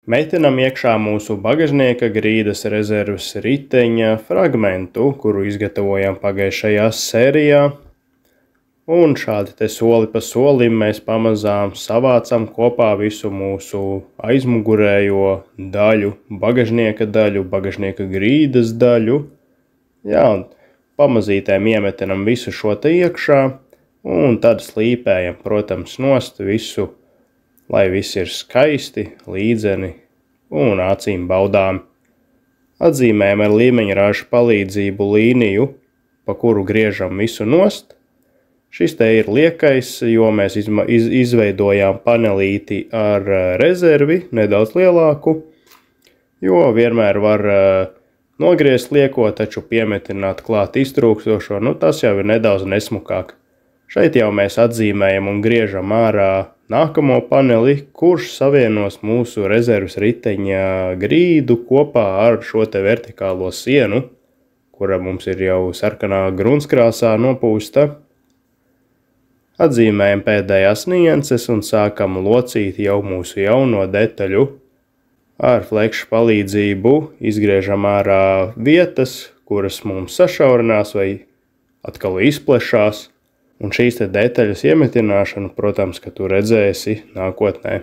Metinam iekšā mūsu bagažnieka grīdas rezerves riteņa fragmentu, kuru izgatavojām pagājušajā sērijā. Un šādi te soli pa solim mēs pamazām savācam kopā visu mūsu aizmugurējo daļu, bagažnieka grīdas daļu. Jā, un pamazītēm iemetinam visu šo te iekšā un tad slīpējam, protams, nost visu, lai viss ir skaisti, līdzeni un acīm baudām. Atzīmējam ar līmeņraža palīdzību līniju, pa kuru griežam visu nost. Šis te ir liekais, jo mēs izveidojām panelīti ar rezervi, nedaudz lielāku, jo vienmēr var nogriezt lieko, taču piemetināt klāt iztrūkstošo, tas jau ir nedaudz nesmukāk. Šeit jau mēs atzīmējam un griežam ārā nākamo paneli, kurš savienos mūsu rezerves riteņa grīdu kopā ar šo te vertikālo sienu, kura mums ir jau sarkanā grunskrāsā nopūsta. Atzīmējam pēdējās nianses un sākam locīt jau mūsu jauno detaļu. Ar flekšu palīdzību izgriežam ārā vietas, kuras mums sašaurinās vai atkal izplešās. Un šīs te detaļas iemetināšanu, protams, ka tu redzēsi nākotnē.